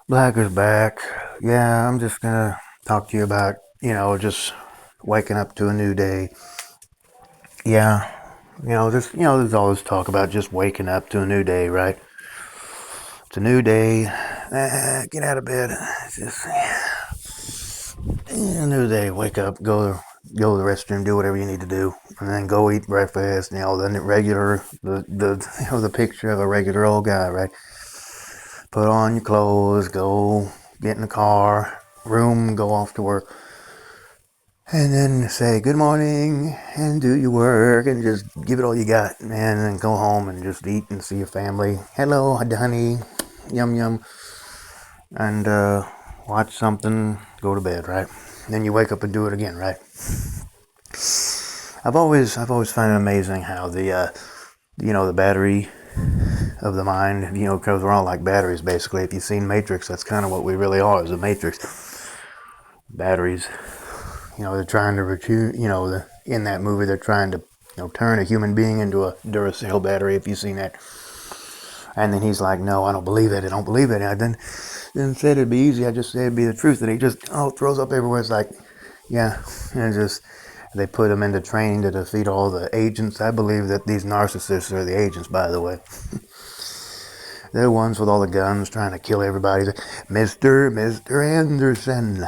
Black is back. Yeah, I'm just gonna talk to you about, just waking up to a new day. Yeah, there's all this talk about just waking up to a new day, right? It's a new day. Get out of bed. It's just a new day. Wake up, go to the restroom, do whatever you need to do, and then go eat breakfast. The regular, the picture of a regular old guy, right? Put on your clothes, go get in the car, room, go off to work, and then say good morning and do your work and just give it all you got, man, and then go home and just eat and see your family. Hello, honey, yum yum, and watch something, go to bed, right? Then you wake up and do it again, right? I've always found it amazing how the battery of the mind, because we're all like batteries basically. If you've seen Matrix, that's kind of what we really are, is a Matrix. Batteries. They're trying to recruit, in that movie, they're trying to, turn a human being into a Duracell battery, if you've seen that. And then he's like, no, I don't believe it. I don't believe it. And I then said it'd be easy. I just said it'd be the truth. And he just, throws up everywhere. It's like, yeah. And just, they put him into training to defeat all the agents. I believe that these narcissists are the agents, by the way. They're the ones with all the guns trying to kill everybody. Mr. Anderson,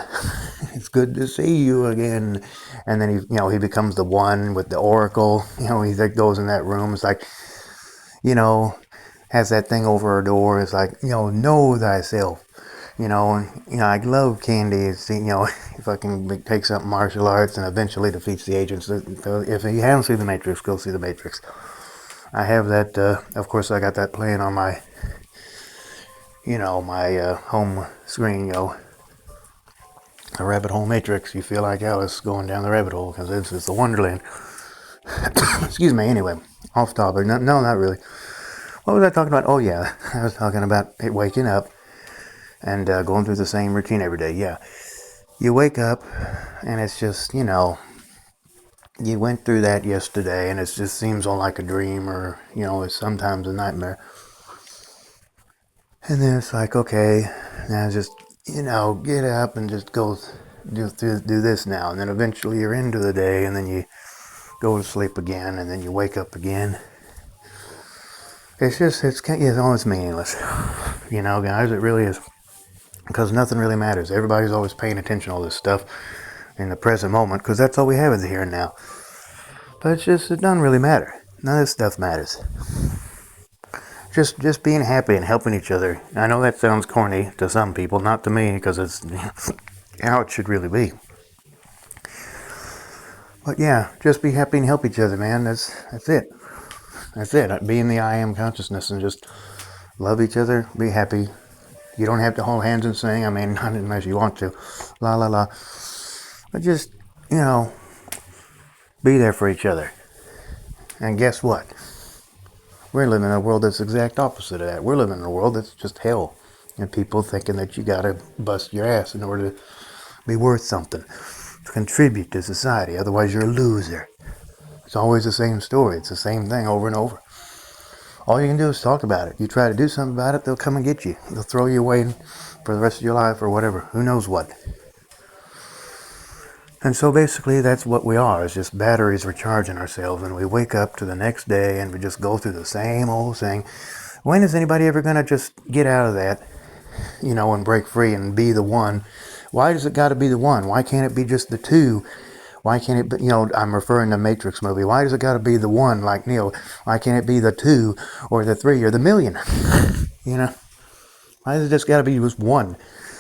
it's good to see you again. And then he becomes the one with the oracle. He goes in that room. It's like, you know, has that thing over her door. It's like, know thyself. And, I love candy. It's, he fucking takes up martial arts and eventually defeats the agents. If you haven't seen The Matrix, go see The Matrix. I have that, of course, I got that playing on my, my home screen, a rabbit hole matrix. You feel like Alice going down the rabbit hole because it's a wonderland. Excuse me, anyway, off topic. No, not really. What was I talking about? Oh, yeah, I was talking about waking up and going through the same routine every day. Yeah, you wake up and it's just, you went through that yesterday and it just seems all like a dream or, it's sometimes a nightmare. And then it's like, okay, now just, get up and just go do this now. And then eventually you're into the day and then you go to sleep again and then you wake up again. It's almost meaningless. Guys, it really is. Because nothing really matters. Everybody's always paying attention to all this stuff in the present moment because that's all we have is the here and now. But it doesn't really matter. None of this stuff matters. Just being happy and helping each other. I know that sounds corny to some people, not to me, because it's how it should really be. But yeah, just be happy and help each other, man. That's it. That's it. Be in the I am consciousness and just love each other. Be happy. You don't have to hold hands and sing. I mean, not unless you want to. La la la. But just, be there for each other. And guess what? We're living in a world that's the exact opposite of that. We're living in a world that's just hell. And people thinking that you gotta bust your ass in order to be worth something, to contribute to society. Otherwise, you're a loser. It's always the same story. It's the same thing over and over. All you can do is talk about it. You try to do something about it, they'll come and get you. They'll throw you away for the rest of your life or whatever. Who knows what. And so basically that's what we are. It's just batteries recharging ourselves and we wake up to the next day and we just go through the same old thing. When is anybody ever going to just get out of that, and break free and be the one? Why does it got to be the one? Why can't it be just the two? Why can't it be, I'm referring to Matrix movie. Why does it got to be the one like Neo? Why can't it be the two or the three or the million? Why does it just got to be just one?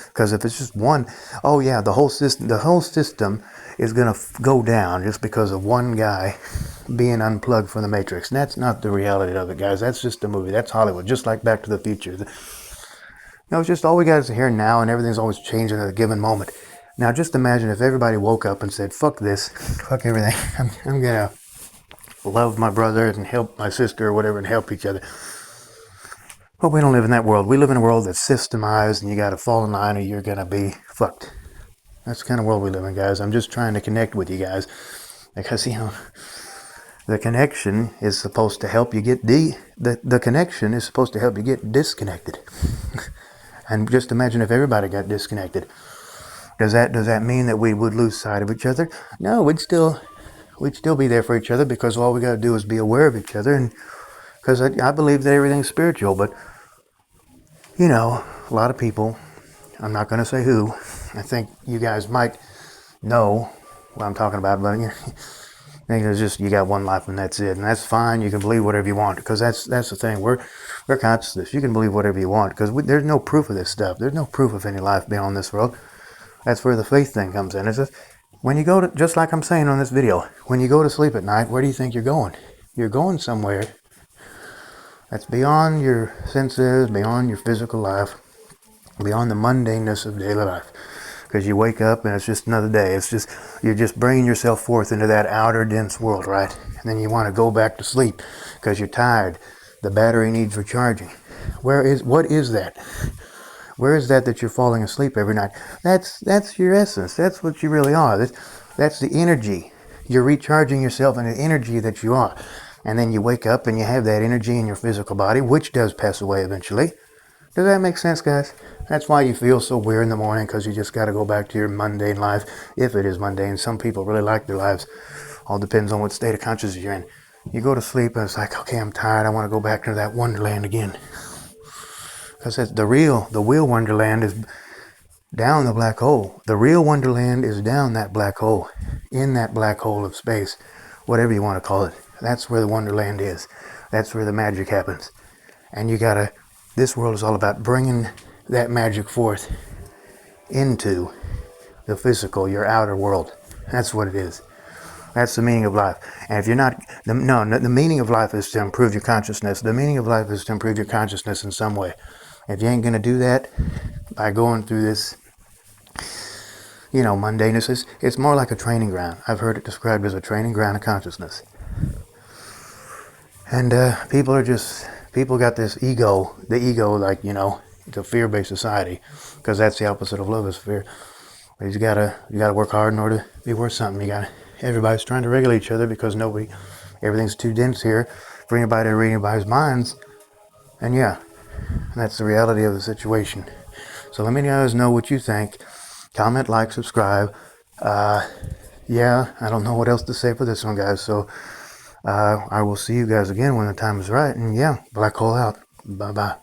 Because if it's just one, oh yeah, the whole system is going to go down just because of one guy being unplugged from the Matrix. And that's not the reality of it, guys. That's just a movie. That's Hollywood, just like Back to the Future. It's just all we got is here now, and everything's always changing at a given moment. Now, just imagine if everybody woke up and said, fuck this, fuck everything. I'm going to love my brother and help my sister or whatever and help each other. But we don't live in that world. We live in a world that's systemized and you got to fall in line or you're going to be fucked. That's the kind of world we live in, guys. I'm just trying to connect with you guys because, the connection is supposed to help you get the connection is supposed to help you get disconnected. And just imagine if everybody got disconnected. Does that mean that we would lose sight of each other? No, we'd still be there for each other, because all we got to do is be aware of each other. And because I believe that everything's spiritual, but a lot of people, I'm not going to say who, I think you guys might know what I'm talking about, but it's just, you got one life and that's it, and that's fine. You can believe whatever you want, because that's the thing. We're consciousness. You can believe whatever you want, because there's no proof of this stuff. There's no proof of any life beyond this world. That's where the faith thing comes in. It's just, when you go to, just like I'm saying on this video, when you go to sleep at night, where do you think you're going? You're going somewhere that's beyond your senses, beyond your physical life, beyond the mundaneness of daily life. Because you wake up and it's just another day. It's just, you're just bringing yourself forth into that outer dense world, right? And then you want to go back to sleep because you're tired. The battery needs recharging. What is that? Where is that you're falling asleep every night? That's your essence. That's what you really are. That's the energy. You're recharging yourself in the energy that you are. And then you wake up and you have that energy in your physical body, which does pass away eventually. Does that make sense, guys? That's why you feel so weird in the morning, because you just got to go back to your mundane life, if it is mundane. Some people really like their lives. All depends on what state of consciousness you're in. You go to sleep and it's like, okay, I'm tired. I want to go back to that wonderland again. Because the real wonderland is down the black hole. The real wonderland is down that black hole, in that black hole of space, whatever you want to call it. That's where the wonderland is. That's where the magic happens. And this world is all about bringing that magic forth into the physical, your outer world. That's what it is. That's the meaning of life. And if you're not, the meaning of life is to improve your consciousness. The meaning of life is to improve your consciousness in some way. If you ain't going to do that by going through this, mundaneness, it's more like a training ground. I've heard it described as a training ground of consciousness. And people got this ego, like, it's a fear-based society, because that's the opposite of love, is fear. But you gotta work hard in order to be worth something. Everybody's trying to regulate each other, because everything's too dense here for anybody to read anybody's minds. And that's the reality of the situation. So let me guys know what you think. Comment, like, subscribe. I don't know what else to say for this one, guys. So I will see you guys again when the time is right. And black hole out. Bye-bye.